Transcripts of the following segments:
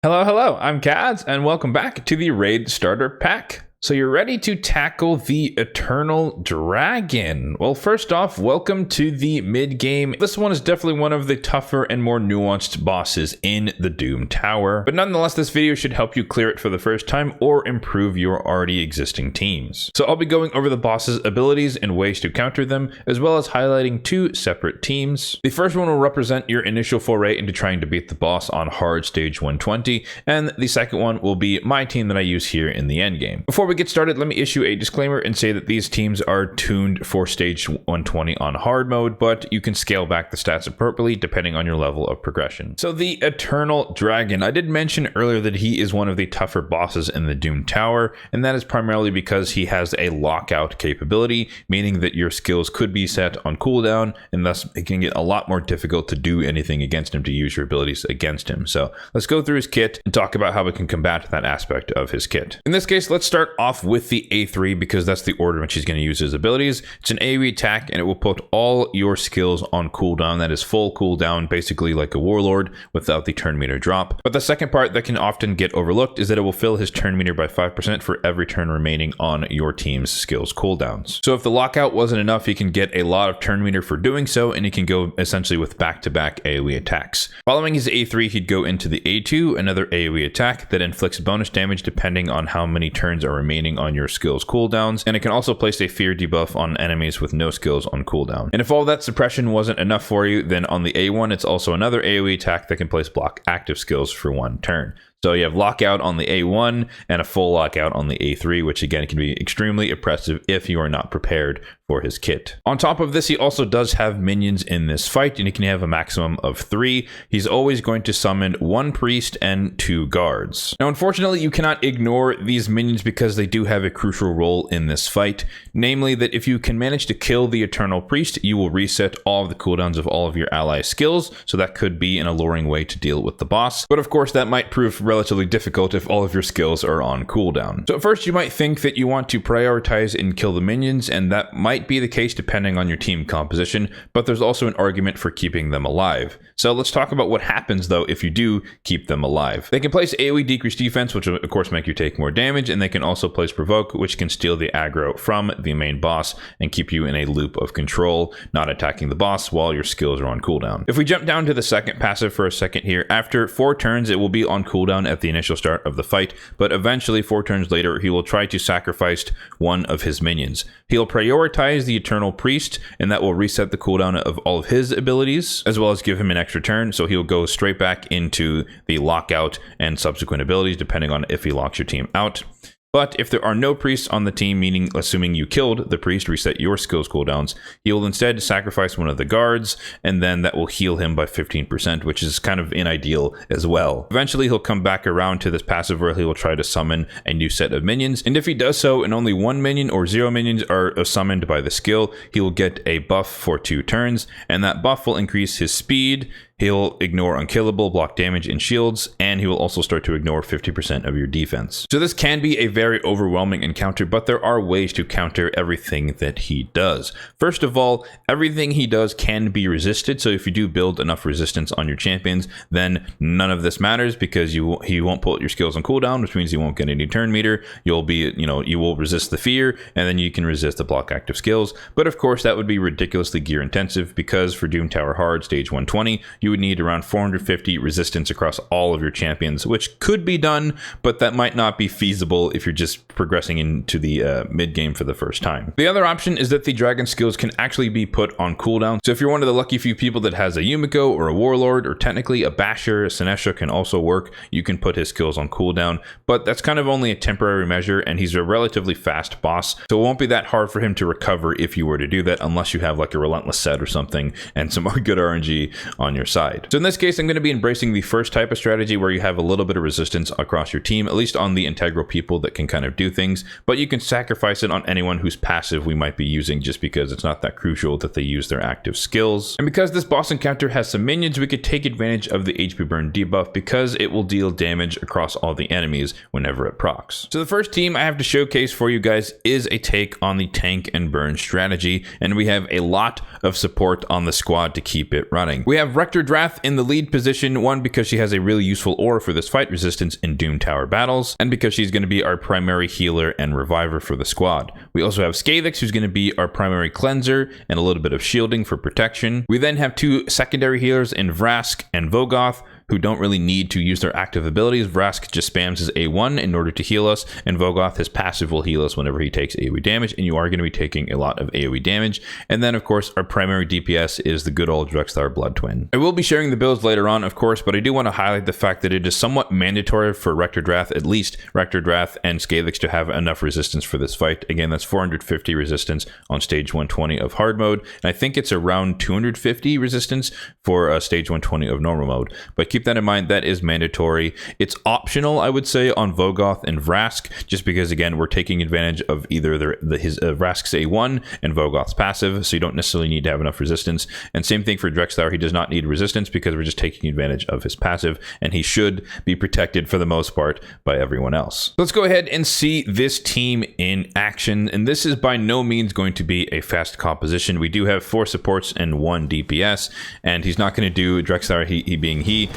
Hello, I'm Kads, and welcome back to the Raid Starter Pack. So you're ready to tackle the Eternal Dragon. Well, first off, welcome to the mid-game. This one is definitely one of the tougher and more nuanced bosses in the Doom Tower. But nonetheless, this video should help you clear it for the first time or improve your already existing teams. So I'll be going over the boss's abilities and ways to counter them, as well as highlighting two separate teams. The first one will represent your initial foray into trying to beat the boss on hard stage 120, and the second one will be my team that I use here in the endgame. Before we get started, let me issue a disclaimer and say that these teams are tuned for stage 120 on hard mode, but you can scale back the stats appropriately depending on your level of progression. So the Eternal Dragon, I did mention earlier that he is one of the tougher bosses in the Doom Tower, and that is primarily because he has a lockout capability, meaning that your skills could be set on cooldown, and thus it can get a lot more difficult to do anything against him, to use your abilities against him. So let's go through his kit and talk about how we can combat that aspect of his kit. In this case, let's start off with the A3 because that's the order in which he's going to use his abilities. It's an AoE attack and it will put all your skills on cooldown. That is full cooldown, basically like a warlord without the turn meter drop. But the second part that can often get overlooked is that it will fill his turn meter by 5% for every turn remaining on your team's skills cooldowns. So if the lockout wasn't enough, he can get a lot of turn meter for doing so, and he can go essentially with back-to-back AoE attacks. Following his A3, he'd go into the A2, another AoE attack that inflicts bonus damage depending on how many turns are remaining on your skills cooldowns, and it can also place a fear debuff on enemies with no skills on cooldown. And if all that suppression wasn't enough for you, then on the A1 it's also another AoE attack that can place block active skills for one turn. So you have lockout on the A1 and a full lockout on the A3, which again can be extremely oppressive if you are not prepared for his kit. On top of this, he also does have minions in this fight, and he can have a maximum of 3. He's always going to summon 1 priest and 2 guards. Now, unfortunately, you cannot ignore these minions because they do have a crucial role in this fight, namely that if you can manage to kill the Eternal Priest, you will reset all of the cooldowns of all of your ally skills, so that could be an alluring way to deal with the boss. But of course, that might prove relatively difficult if all of your skills are on cooldown. So at first, you might think that you want to prioritize and kill the minions, and that might be the case depending on your team composition, but there's also an argument for keeping them alive. So let's talk about what happens though if you do keep them alive. They can place AoE decrease defense, which will of course make you take more damage, and they can also place provoke, which can steal the aggro from the main boss and keep you in a loop of control, not attacking the boss while your skills are on cooldown. If we jump down to the second passive for a second here, after 4 turns it will be on cooldown at the initial start of the fight, but eventually 4 turns later he will try to sacrifice one of his minions. He'll prioritize the Eternal Priest, and that will reset the cooldown of all of his abilities, as well as give him an extra turn, so he'll go straight back into the lockout and subsequent abilities, depending on if he locks your team out. But if there are no priests on the team, meaning assuming you killed the priest, reset your skills cooldowns, he will instead sacrifice one of the guards, and then that will heal him by 15%, which is kind of unideal as well. Eventually, he'll come back around to this passive where he will try to summon a new set of minions, and if he does so and only 1 minion or 0 minions are summoned by the skill, he will get a buff for 2 turns, and that buff will increase his speed. He'll ignore unkillable, block damage, and shields, and he will also start to ignore 50% of your defense. So this can be a very overwhelming encounter, but there are ways to counter everything that he does. First of all, everything he does can be resisted, so if you do build enough resistance on your champions, then none of this matters because he won't pull your skills on cooldown, which means you won't get any turn meter. You'll be, you will resist the fear, and then you can resist the block active skills. But of course, that would be ridiculously gear intensive because for Doom Tower Hard Stage 120, you would need around 450 resistance across all of your champions, which could be done, but that might not be feasible if you're just progressing into the mid-game for the first time. The other option is that the dragon skills can actually be put on cooldown. So if you're one of the lucky few people that has a Yumiko or a Warlord, or technically a Basher, a Senesha can also work, you can put his skills on cooldown, but that's kind of only a temporary measure, and he's a relatively fast boss, so it won't be that hard for him to recover if you were to do that, unless you have like a Relentless set or something and some more good RNG on your side. So in this case, I'm going to be embracing the first type of strategy where you have a little bit of resistance across your team, at least on the integral people that can kind of do things, but you can sacrifice it on anyone whose passive we might be using just because it's not that crucial that they use their active skills. And because this boss encounter has some minions, we could take advantage of the HP burn debuff because it will deal damage across all the enemies whenever it procs. So the first team I have to showcase for you guys is a take on the tank and burn strategy, and we have a lot of support on the squad to keep it running. We have Rector Drath in the lead position, one, because she has a really useful aura for this fight, resistance in Doom Tower battles, and because she's going to be our primary healer and reviver for the squad. We also have Skathix, who's going to be our primary cleanser and a little bit of shielding for protection. We then have two secondary healers in Vrask and Vogoth, who don't really need to use their active abilities. Vrask just spams his A1 in order to heal us, and Vogoth, his passive, will heal us whenever he takes AoE damage, and you are going to be taking a lot of AoE damage. And then, of course, our primary DPS is the good old Drexthar Blood Twin. I will be sharing the builds later on, of course, but I do want to highlight the fact that it is somewhat mandatory for Rector Drath, at least Rector Drath and Skathix, to have enough resistance for this fight. Again, that's 450 resistance on stage 120 of hard mode, and I think it's around 250 resistance for stage 120 of normal mode. But keep that in mind, that is mandatory. It's optional, I would say, on Vogoth and Vrask, just because, again, we're taking advantage of either his Vrask's A1 and Vogoth's passive, so you don't necessarily need to have enough resistance. And same thing for Drexthar, he does not need resistance because we're just taking advantage of his passive, and he should be protected for the most part by everyone else. Let's go ahead and see this team in action, and this is by no means going to be a fast composition. We do have 4 supports and 1 DPS, and he's not going to do, Drexthar,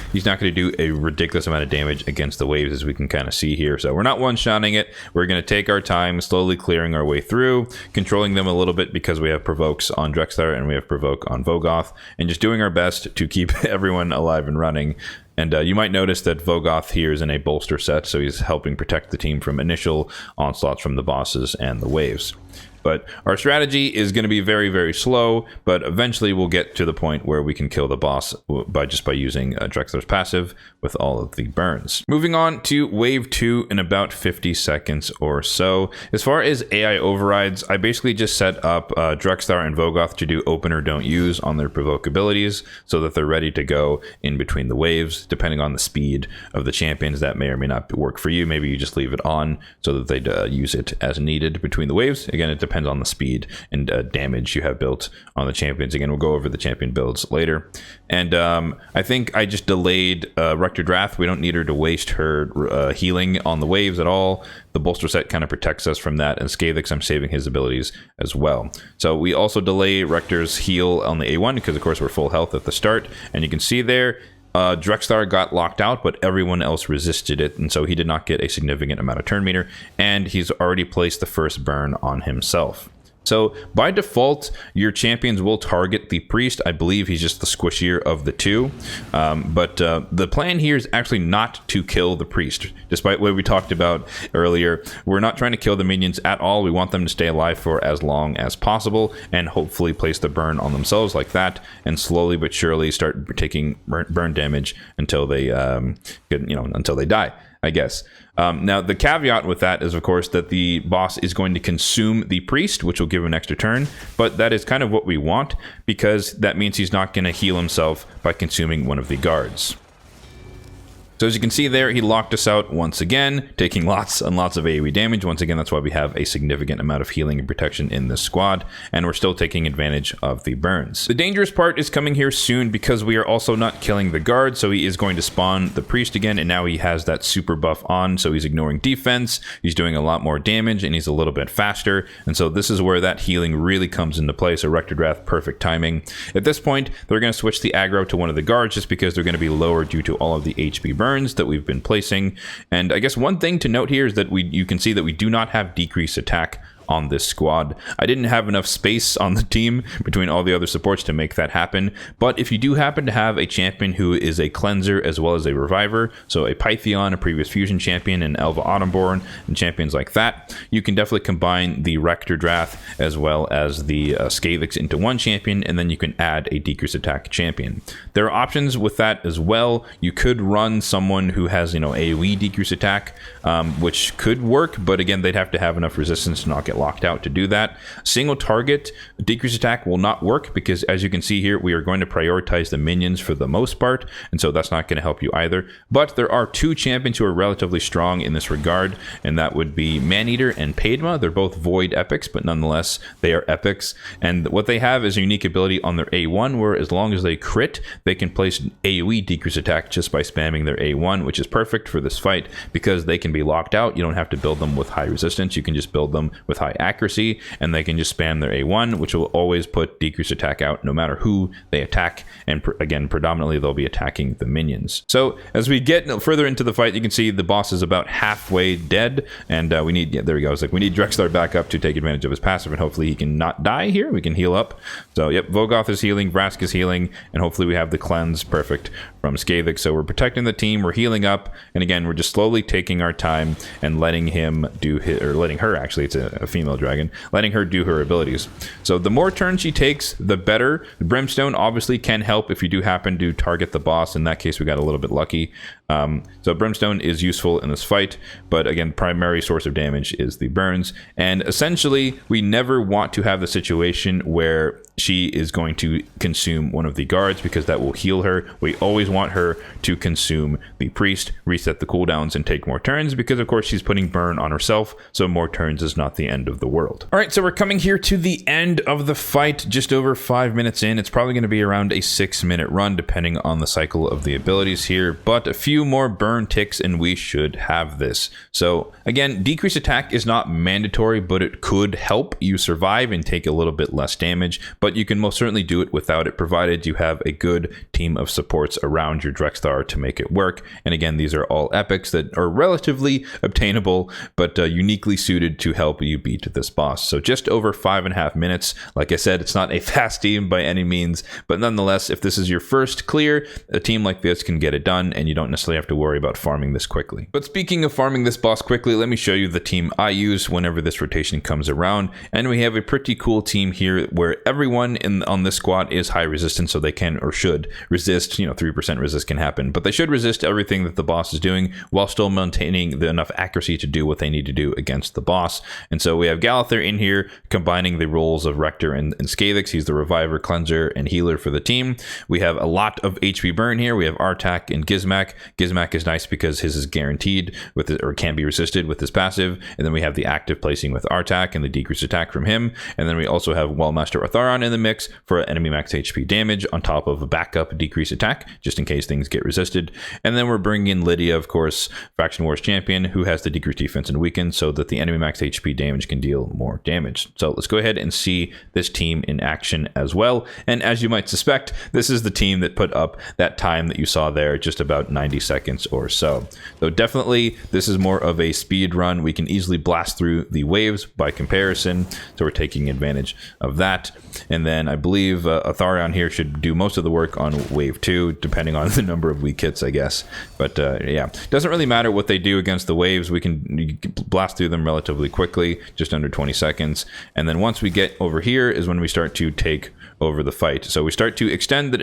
he's not going to do a ridiculous amount of damage against the waves, as we can kind of see here. So we're not one-shotting it. We're going to take our time, slowly clearing our way through, controlling them a little bit because we have provokes on Drexthar and we have provoke on Vogoth, and just doing our best to keep everyone alive and running. And you might notice that Vogoth here is in a bolster set, so he's helping protect the team from initial onslaughts from the bosses and the waves. But our strategy is going to be very, very slow, but eventually we'll get to the point where we can kill the boss by using Drexthar's passive with all of the burns. Moving on to wave 2 in about 50 seconds or so. As far as AI overrides, I basically just set up Drexthar and Vogoth to do open or don't use on their provoke abilities so that they're ready to go in between the waves. Depending on the speed of the champions, that may or may not work for you. Maybe you just leave it on so that they use it as needed between the waves. Again, it depends on the speed and damage you have built on the champions. Again, we'll go over the champion builds later. And I think I just delayed Rector Drath. We don't need her to waste her healing on the waves at all. The bolster set kind of protects us from that, and Skathix, I'm saving his abilities as well. So we also delay Rector's heal on the A1 because, of course, we're full health at the start. And you can see there, Drexthar got locked out, but everyone else resisted it, and so he did not get a significant amount of turn meter, and he's already placed the first burn on himself. So by default, your champions will target the priest. I believe he's just the squishier of the two. But the plan here is actually not to kill the priest. Despite what we talked about earlier, we're not trying to kill the minions at all. We want them to stay alive for as long as possible and hopefully place the burn on themselves like that, and slowly but surely start taking burn damage until they, until they die, I guess. Now, the caveat with that is, of course, that the boss is going to consume the priest, which will give him an extra turn, but that is kind of what we want, because that means he's not going to heal himself by consuming one of the guards. So as you can see there, he locked us out once again, taking lots and lots of AoE damage. Once again, that's why we have a significant amount of healing and protection in this squad, and we're still taking advantage of the burns. The dangerous part is coming here soon because we are also not killing the guard, so he is going to spawn the priest again, and now he has that super buff on, so he's ignoring defense, he's doing a lot more damage, and he's a little bit faster, and so this is where that healing really comes into play. So Rector Drath, perfect timing. At this point, they're going to switch the aggro to one of the guards just because they're going to be lower due to all of the HP burns that we've been placing. And I guess one thing to note here is that you can see that we do not have decreased attack on this squad. I didn't have enough space on the team between all the other supports to make that happen, but if you do happen to have a champion who is a cleanser as well as a reviver, so a Pythion, a previous fusion champion, and Elva Autumnborn, and champions like that, you can definitely combine the Rector Drath as well as the Skathix into one champion, and then you can add a decreased attack champion. There are options with that as well. You could run someone who has, AoE decreased attack, which could work, but again, they'd have to have enough resistance to not get locked out to do that. Single target decreased attack will not work because, as you can see here, we are going to prioritize the minions for the most part, and so that's not going to help you either. But there are two champions who are relatively strong in this regard, and that would be Maneater and Padma. They're both void epics, but nonetheless they are epics, and what they have is a unique ability on their A1 where as long as they crit, they can place AoE decreased attack just by spamming their A1, which is perfect for this fight because they can be locked out. You don't have to build them with high resistance, you can just build them with high high accuracy, and they can just spam their A1, which will always put decreased attack out no matter who they attack. And again, predominantly they'll be attacking the minions. So as we get further into the fight, you can see the boss is about halfway dead, and we need, there we go. It's like we need Drexler back up to take advantage of his passive, and hopefully he can not die here. We can heal up. So yep, Vogoth is healing, Vrask is healing, and hopefully we have the cleanse perfect from Skathix. So we're protecting the team, we're healing up, and again, we're just slowly taking our time and letting him do his, or letting her, actually, it's a female dragon, letting her do her abilities. So the more turns she takes, the better. Brimstone obviously can help if you do happen to target the boss. In that case, we got a little bit lucky. So Brimstone is useful in this fight, but again, primary source of damage is the burns. And essentially, we never want to have the situation where she is going to consume one of the guards, because that will heal her. We always want her to consume the priest, reset the cooldowns, and take more turns, because of course she's putting burn on herself, so more turns is not the end of the world. All right, so we're coming here to the end of the fight, just over 5 minutes in. It's probably going to be around a 6-minute run, depending on the cycle of the abilities here, but a few more burn ticks and we should have this. So again, decreased attack is not mandatory, but it could help you survive and take a little bit less damage, but you can most certainly do it without it, provided you have a good team of supports around your Drexthar to make it work. And again, these are all epics that are relatively obtainable, but uniquely suited to help you beat this boss. So just over 5.5 minutes. Like I said, it's not a fast team by any means, but nonetheless, if this is your first clear, a team like this can get it done, and you don't necessarily have to worry about farming this quickly. But speaking of farming this boss quickly, let me show you the team I use whenever this rotation comes around. And we have a pretty cool team here where everyone on this squad is high resistance, so they can or should resist. 3% resist can happen, but they should resist everything that the boss is doing while still maintaining enough accuracy to do what they need to do against the boss. And so we have Galather in here combining the roles of Rector and Skathix. He's the reviver, cleanser, and healer for the team. We have a lot of HP burn here. We have Artak and Gizmak. Gizmak is nice because his is guaranteed with it, or can be resisted with his passive. And then we have the active placing with Artak and the decreased attack from him. And then we also have Wellmaster Artharon in the mix for enemy max HP damage on top of a backup decreased attack, just in case things get resisted. And then we're bringing in Lydia, of course, Faction Wars champion, who has the decreased defense and weaken, so that the enemy max HP damage can deal more damage. So let's go ahead and see this team in action as well. And as you might suspect, this is the team that put up that time that you saw there, just about 90 seconds or so. So definitely, this is more of a speed run. We can easily blast through the waves by comparison, so we're taking advantage of that. And then I believe Atharion here should do most of the work on wave 2, depending on the number of weak hits, I guess. But yeah, doesn't really matter what they do against the waves. You can blast through them relatively quickly, just under 20 seconds. And then once we get over here is when we start to take over the fight. So we start to extend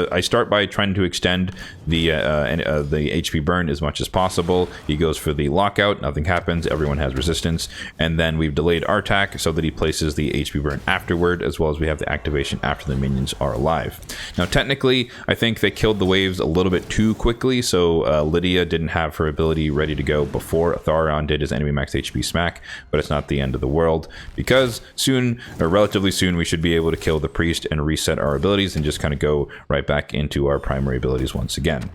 I start by trying to extend the HP burn as much as possible. He goes for the lockout, nothing happens, everyone has resistance. And then we've delayed Artak so that he places the HP burn afterward, as well as we have the activation after the minions are alive. Now technically, I think they killed the waves a little bit too quickly, so Lydia didn't have her ability ready to go before Atharion did his enemy max HP smack, but it's not the end of the world, because soon, or relatively soon, we should be able to kill the priest and reset our abilities and just kind of go right back into our primary abilities once again.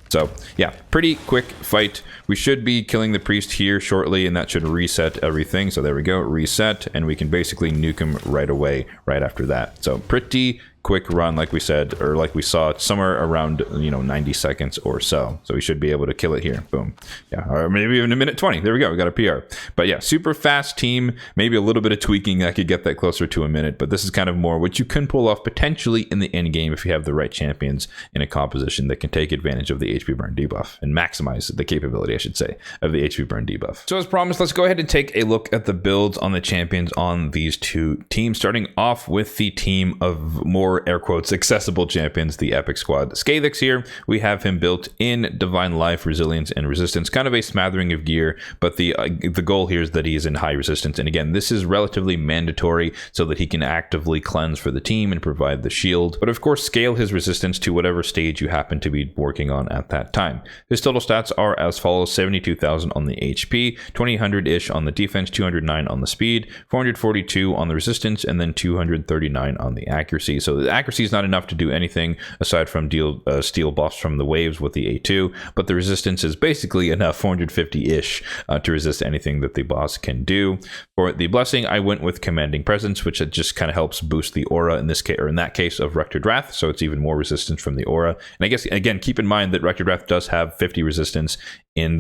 So yeah, pretty quick fight. We should be killing the priest here shortly, and that should reset everything. So there we go, reset, and we can basically nuke him right away right after that. So pretty quick run, like we said, or like we saw, somewhere around 90 seconds or so. So we should be able to kill it here. Boom. Yeah, or maybe even a minute 20. There we go, we got a PR. But yeah, super fast team. Maybe a little bit of tweaking that could get that closer to a minute, but this is kind of more what you can pull off potentially in the end game if you have the right champions in a composition that can take advantage of the HP burn debuff and maximize the capability, I should say, of the HP burn debuff. So as promised, let's go ahead and take a look at the builds on the champions on these two teams, starting off with the team of more air quotes accessible champions, the epic squad. Skathix here, we have him built in divine life, resilience, and resistance, kind of a smattering of gear, but the goal here is that he is in high resistance. And again, this is relatively mandatory so that he can actively cleanse for the team and provide the shield, but of course scale his resistance to whatever stage you happen to be working on at that time. His total stats are as follows: 72,000 on the HP, 2,000-ish on the defense, 209 on the speed, 442 on the resistance, and then 239 on the accuracy. So So accuracy is not enough to do anything aside from deal steal buffs from the waves with the A2, but the resistance is basically enough, 450-ish, to resist anything that the boss can do. For the blessing, I went with Commanding Presence, which just kind of helps boost the aura in this case, or in that case, of Rectored Wrath, so it's even more resistance from the aura. And I guess, again, keep in mind that Rectored Wrath does have 50 resistance in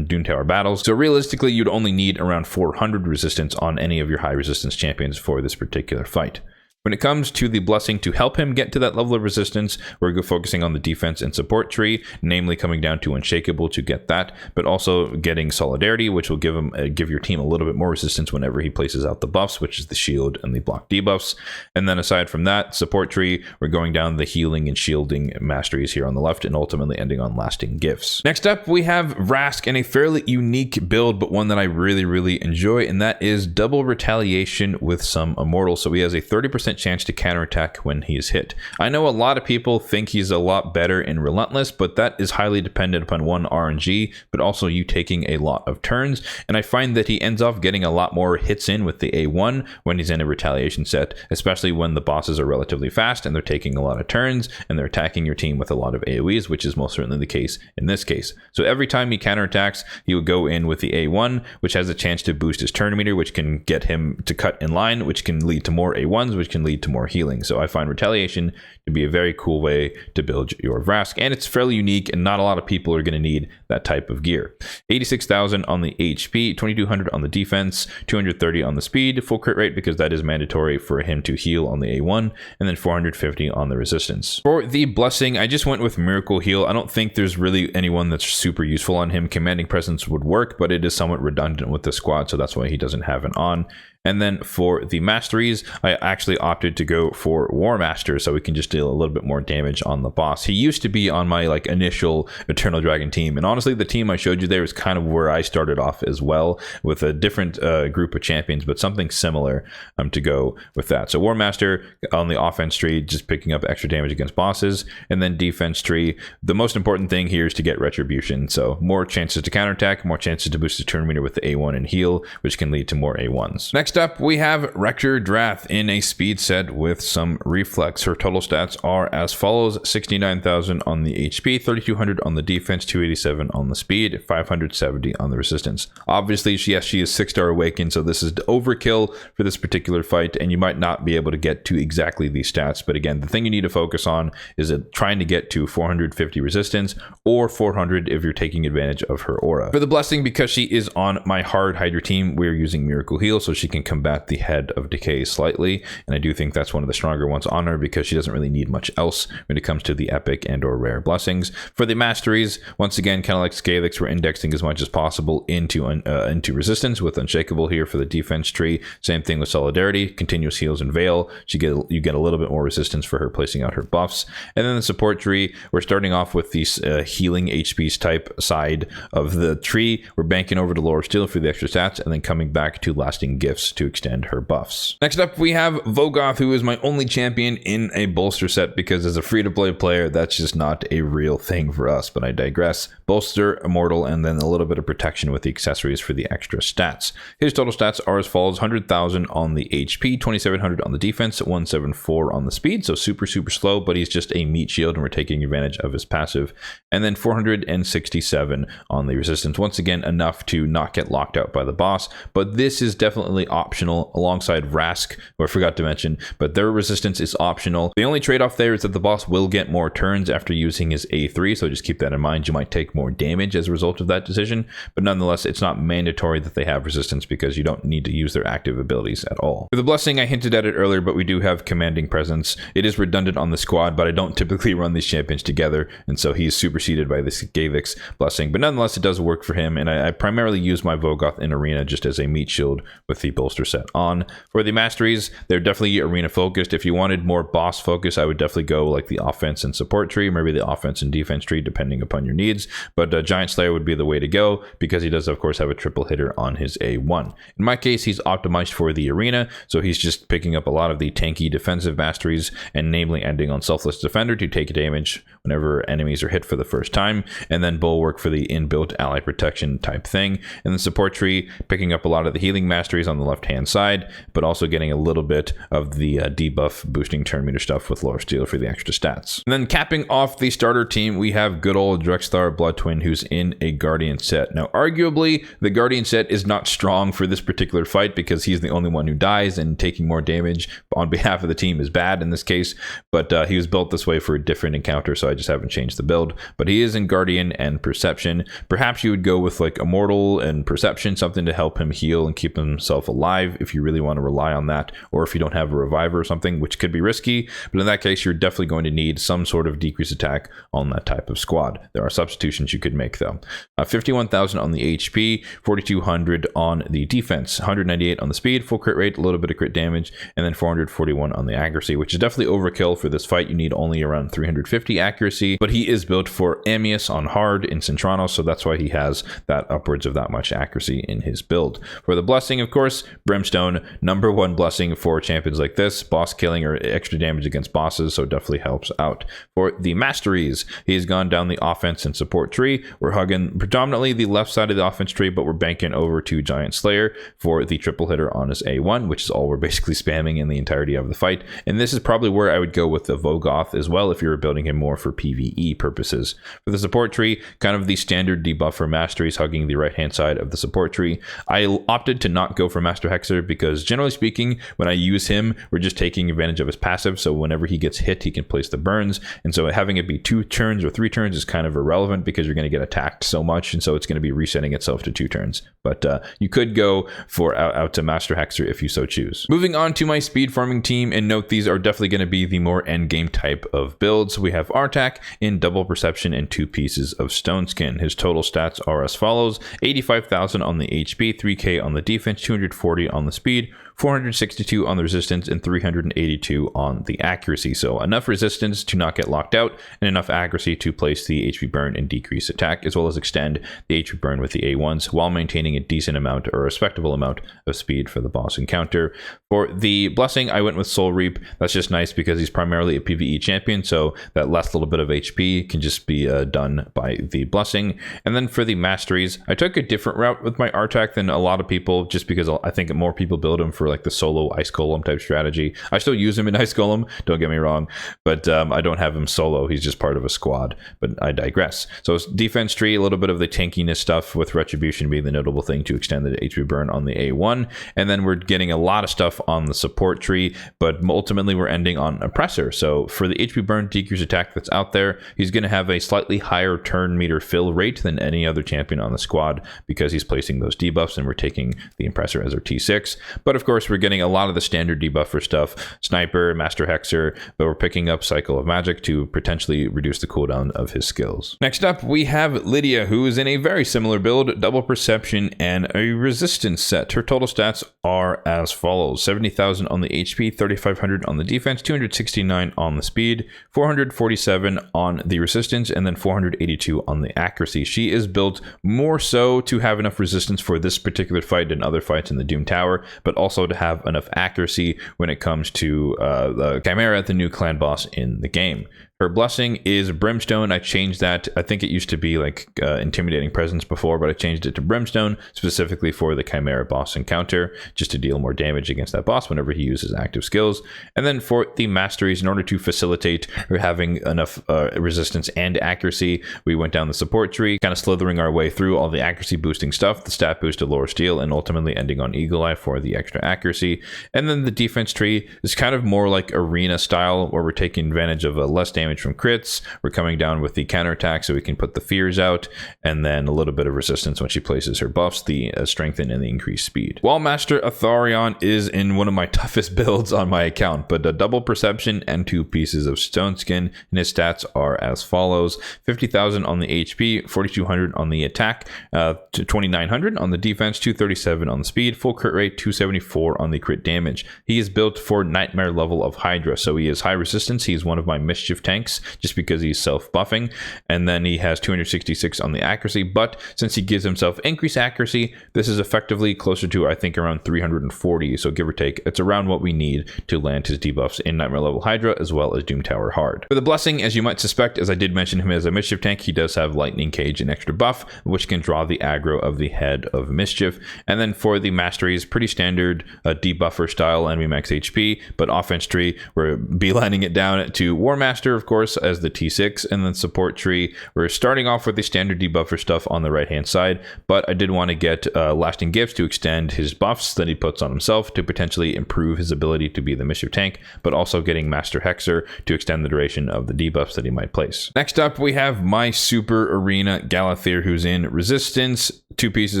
Dune Tower battles, so realistically you'd only need around 400 resistance on any of your high resistance champions for this particular fight. When it comes to the blessing to help him get to that level of resistance, we're focusing on the defense and support tree, namely coming down to Unshakable to get that, but also getting Solidarity, which will give your team a little bit more resistance whenever he places out the buffs, which is the shield and the block debuffs. And then aside from that, support tree, we're going down the healing and shielding masteries here on the left, and ultimately ending on lasting gifts. Next up, we have Rask in a fairly unique build, but one that I really enjoy, and that is double retaliation with some immortal. So he has a 30% chance to counterattack when he is hit. I know a lot of people think he's a lot better in Relentless, but that is highly dependent upon one, RNG, but also you taking a lot of turns, and I find that he ends up getting a lot more hits in with the A1 when he's in a retaliation set, especially when the bosses are relatively fast and they're taking a lot of turns and they're attacking your team with a lot of AoEs, which is most certainly the case in this case. So every time he counterattacks, he would go in with the A1, which has a chance to boost his turn meter, which can get him to cut in line, which can lead to more A1s, which can lead to more healing. So I find retaliation to be a very cool way to build your Vrask, and it's fairly unique, and not a lot of people are going to need that type of gear. 86,000 on the HP, 2,200 on the defense, 230 on the speed, full crit rate because that is mandatory for him to heal on the A1, and then 450 on the resistance. For the blessing, I just went with Miracle Heal. I don't think there's really anyone that's super useful on him. Commanding Presence would work, but it is somewhat redundant with the squad, so that's why he doesn't have it on. And then for the masteries, I actually opted to go for War Master, so we can just deal a little bit more damage on the boss. He used to be on my initial Eternal Dragon team, and honestly the team I showed you there is kind of where I started off as well, with a different group of champions, but something similar to go with that. So War Master on the offense tree, just picking up extra damage against bosses, and then defense tree, the most important thing here is to get Retribution, so more chances to counterattack, more chances to boost the turn meter with the A1 and heal, which can lead to more A1s. Next up, we have Rectored Wrath in a speed set with some reflex. Her total stats are as follows: 69,000 on the HP, 3,200 on the defense, 287 on the speed, 570 on the resistance. Obviously, she is 6-star awakened, so this is overkill for this particular fight, and you might not be able to get to exactly these stats. But again, the thing you need to focus on is trying to get to 450 resistance, or 400 if you're taking advantage of her aura. For the blessing, because she is on my hard Hydra team, we're using Miracle Heal, so she can combat the Head of Decay slightly, and I do think that's one of the stronger ones on her because she doesn't really need much else when it comes to the epic and or rare blessings. For the masteries, once again, kind of like Scalix, we're indexing as much as possible into resistance with Unshakable here for the defense tree. Same thing with Solidarity, continuous heals and Veil. You get a little bit more resistance for her placing out her buffs. And then the support tree, we're starting off with the healing HP's type side of the tree. We're banking over to Lore of Steel for the extra stats, and then coming back to lasting gifts to extend her buffs. Next up, we have Vogoth, who is my only champion in a bolster set because as a free-to-play player, that's just not a real thing for us, but I digress. Bolster, Immortal, and then a little bit of protection with the accessories for the extra stats. His total stats are as follows: 100,000 on the HP, 2,700 on the defense, 174 on the speed, so super slow, but he's just a meat shield and we're taking advantage of his passive. And then 467 on the resistance. Once again, enough to not get locked out by the boss, but this is definitely optional alongside Vrask, who I forgot to mention, but their resistance is optional. The only trade-off there is that the boss will get more turns after using his A3, so just keep that in mind. You might take more damage as a result of that decision, but nonetheless, it's not mandatory that they have resistance because you don't need to use their active abilities at all. For the blessing, I hinted at it earlier, but we do have Commanding Presence. It is redundant on the squad, but I don't typically run these champions together, and so he's superseded by this Gavix blessing, but nonetheless, it does work for him, and I primarily use my Vogoth in Arena just as a meat shield with the bolster set on. For the masteries, they're definitely arena focused. If you wanted more boss focus, I would definitely go like the offense and support tree, maybe the offense and defense tree, depending upon your needs, but Giant Slayer would be the way to go because he does of course have a triple hitter on his A1. In my case, he's optimized for the arena, so he's just picking up a lot of the tanky defensive masteries, and namely ending on Selfless Defender to take damage whenever enemies are hit for the first time, and then Bulwark for the inbuilt ally protection type thing, and the support tree picking up a lot of the healing masteries on the left left-hand side, but also getting a little bit of the debuff boosting turn meter stuff with Lower Steel for the extra stats. And then capping off the starter team, we have good old Drexthar Blood Twin, who's in a Guardian set. Now, arguably, the Guardian set is not strong for this particular fight because he's the only one who dies, and taking more damage on behalf of the team is bad in this case, but he was built this way for a different encounter, so I just haven't changed the build. But he is in Guardian and Perception. Perhaps you would go with like Immortal and Perception, something to help him heal and keep himself alive if you really want to rely on that, or if you don't have a Reviver or something, which could be risky, but in that case you're definitely going to need some sort of decreased attack on that type of squad. There are substitutions you could make though. 51,000 on the HP, 4,200 on the defense, 198 on the speed, full crit rate, a little bit of crit damage, and then 441 on the accuracy, which is definitely overkill for this fight. You need only around 350 accuracy, but he is built for Ammius on hard in Centranos, so that's why he has that upwards of that much accuracy in his build. For the blessing, of course, Brimstone, #1 blessing for champions like this, boss killing or extra damage against bosses, so definitely helps out. For the masteries, he's gone down the offense and support tree. We're hugging predominantly the left side of the offense tree, but we're banking over to Giant Slayer for the triple hitter on his A1, which is all we're basically spamming in the entirety of the fight. And this is probably where I would go with the Vogoth as well if you were building him more for PvE purposes. For the support tree, kind of the standard debuff for masteries, hugging the right hand side of the support tree. I opted to not go for Master Hexer because generally speaking, when I use him, we're just taking advantage of his passive, so whenever he gets hit, he can place the burns, and so having it be 2 turns or 3 turns is kind of irrelevant because you're going to get attacked so much, and so it's going to be resetting itself to 2 turns. But you could go for out to Master Hexer if you so choose. Moving on to my speed farming team, and note these are definitely going to be the more endgame type of builds. We have Artak in double perception and 2 pieces of stone skin. His total stats are as follows: 85,000 on the HP, 3k on the defense, 240 on the speed, 462 on the resistance, and 382 on the accuracy. So enough resistance to not get locked out, and enough accuracy to place the HP burn and decrease attack, as well as extend the HP burn with the A1s while maintaining a decent amount or a respectable amount of speed for the boss encounter. For the blessing, I went with Soul Reap. That's just nice because he's primarily a PvE champion, so that last little bit of HP can just be done by the blessing. And then for the masteries, I took a different route with my Artak than a lot of people, just because I think more people build him for like the solo Ice Golem type strategy. I still use him in Ice Golem, don't get me wrong, but I don't have him solo. He's just part of a squad, but I digress. So defense tree, a little bit of the tankiness stuff, with Retribution being the notable thing to extend the HP burn on the A1, and then we're getting a lot of stuff on the support tree, but ultimately we're ending on Oppressor. So for the HP burn decrease attack that's out there, he's going to have a slightly higher turn meter fill rate than any other champion on the squad because he's placing those debuffs, and we're taking the Oppressor as our T6. But of course, we're getting a lot of the standard debuffer stuff, Sniper, Master Hexer, but we're picking up Cycle of Magic to potentially reduce the cooldown of his skills. Next up, we have Lydia, who is in a very similar build, double perception and a resistance set. Her total stats are as follows: 70,000 on the HP, 3,500 on the defense, 269 on the speed, 447 on the resistance, and then 482 on the accuracy. She is built more so to have enough resistance for this particular fight than other fights in the Doom Tower, but also to have enough accuracy when it comes to the Chimera, the new clan boss in the game. Her blessing is Brimstone. I changed that. I think it used to be like Intimidating Presence before, but I changed it to Brimstone specifically for the Chimera boss encounter, just to deal more damage against that boss whenever he uses active skills. And then for the masteries, in order to facilitate her having enough resistance and accuracy, we went down the support tree, kind of slithering our way through all the accuracy boosting stuff, the stat boost to Lower Steel, and ultimately ending on Eagle Eye for the extra accuracy. And then the defense tree is kind of more like arena style, where we're taking advantage of less damage from crits. We're coming down with the counterattack so we can put the fears out, and then a little bit of resistance when she places her buffs, the strengthen and the increased speed. Wallmaster Atharion is in one of my toughest builds on my account, but a double perception and 2 pieces of stone skin, and his stats are as follows: 50,000 on the HP, 4,200 on the attack, 2,900 on the defense, 237 on the speed, full crit rate, 274 on the crit damage. He is built for Nightmare level of Hydra, so he is high resistance. He is one of my mischief tanks, tanks just because he's self-buffing. And then he has 266 on the accuracy, but since he gives himself increased accuracy, this is effectively closer to, I think, around 340. So give or take, it's around what we need to land his debuffs in Nightmare level Hydra as well as Doom Tower Hard. For the Blessing, as you might suspect, as I did mention him as a Mischief tank, he does have Lightning Cage and extra buff, which can draw the aggro of the Head of Mischief. And then for the Masteries, pretty standard debuffer style enemy max HP, but offense tree, we're beelining it down to War Master, of course, as the T6, and then support tree, we're starting off with the standard debuffer stuff on the right hand side, but I did want to get Lasting Gifts to extend his buffs that he puts on himself to potentially improve his ability to be the Mischief tank, but also getting Master Hexer to extend the duration of the debuffs that he might place. Next up, we have my Super Arena Galathir, who's in Resistance, 2 pieces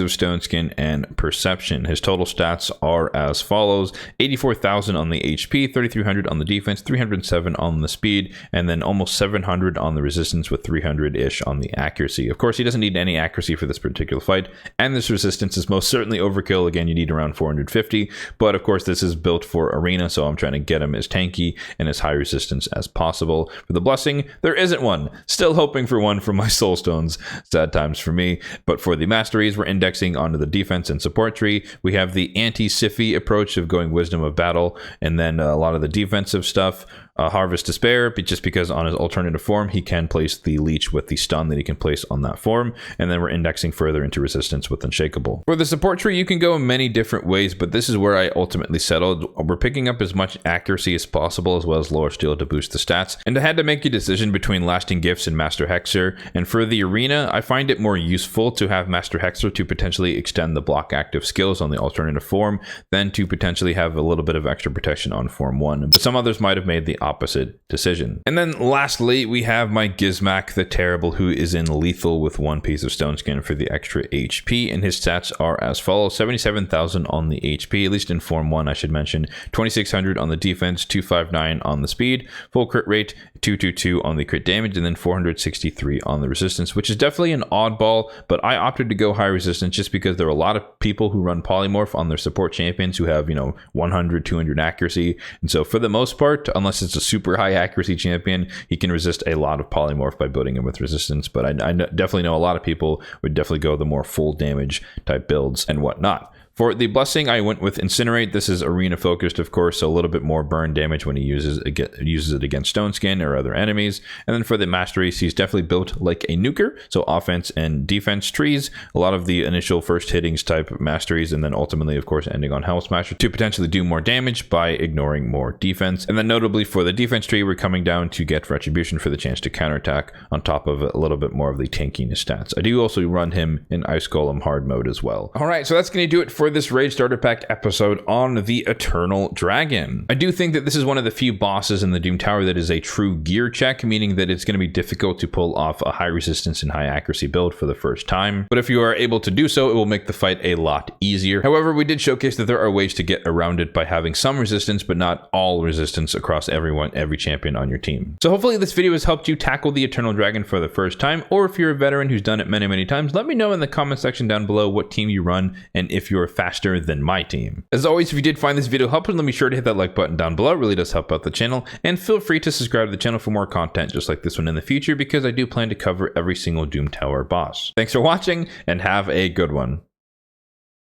of Stone Skin, and Perception. His total stats are as follows: 84,000 on the HP, 3,300 on the defense, 307 on the speed, and then almost 700 on the resistance with 300-ish on the accuracy. Of course, he doesn't need any accuracy for this particular fight, and this resistance is most certainly overkill. Again, you need around 450, but of course, this is built for Arena, so I'm trying to get him as tanky and as high resistance as possible. For the Blessing, there isn't one. Still hoping for one from my Soul Stones. Sad times for me. But for the Masteries, we're indexing onto the defense and support tree. We have the anti-Siffy approach of going Wisdom of Battle, and then a lot of the defensive stuff. Harvest Despair, but just because on his alternative form, he can place the leech with the stun that he can place on that form. And then we're indexing further into resistance with Unshakable. For the support tree, you can go in many different ways, but this is where I ultimately settled. We're picking up as much accuracy as possible, as well as lower steel to boost the stats. And I had to make a decision between Lasting Gifts and Master Hexer. And for the Arena, I find it more useful to have Master Hexer to potentially extend the block active skills on the alternative form than to potentially have a little bit of extra protection on Form 1. But some others might have made the opposite decision. And then lastly, we have my Gizmak the Terrible, who is in Lethal with 1 piece of Stone Skin for the extra HP, and his stats are as follows: 77,000 on the HP, at least in Form 1 I should mention, 2,600 on the defense, 259 on the speed, full crit rate, 222 on the crit damage, and then 463 on the resistance, which is definitely an oddball, but I opted to go high resistance just because there are a lot of people who run Polymorph on their support champions who have, 100, 200 accuracy, and so for the most part, unless it's a super high accuracy champion, he can resist a lot of Polymorph by building him with resistance, but I definitely know a lot of people would definitely go the more full damage type builds and whatnot. For the Blessing, I went with Incinerate. This is arena focused, of course, so a little bit more burn damage when he uses it against Stone Skin or other enemies. And then for the Masteries, he's definitely built like a nuker, so offense and defense trees, a lot of the initial first hittings type Masteries, and then ultimately, of course, ending on Hell Smasher to potentially do more damage by ignoring more defense. And then notably for the defense tree, we're coming down to get Retribution for the chance to counterattack on top of a little bit more of the tankiness stats. I do also run him in Ice Golem hard mode as well. All right, so that's going to do it for this Raid Starter Pack episode on the Eternal Dragon. I do think that this is one of the few bosses in the Doom Tower that is a true gear check, meaning that it's going to be difficult to pull off a high resistance and high accuracy build for the first time. But if you are able to do so, it will make the fight a lot easier. However, we did showcase that there are ways to get around it by having some resistance, but not all resistance across every champion on your team. So hopefully this video has helped you tackle the Eternal Dragon for the first time, or if you're a veteran who's done it many, many times, let me know in the comment section down below what team you run and if you're faster than my team. As always, if you did find this video helpful, let me sure to hit that like button down below. It really does help out the channel, and feel free to subscribe to the channel for more content just like this one in the future, because I do plan to cover every single Doom Tower boss. Thanks for watching and have a good one.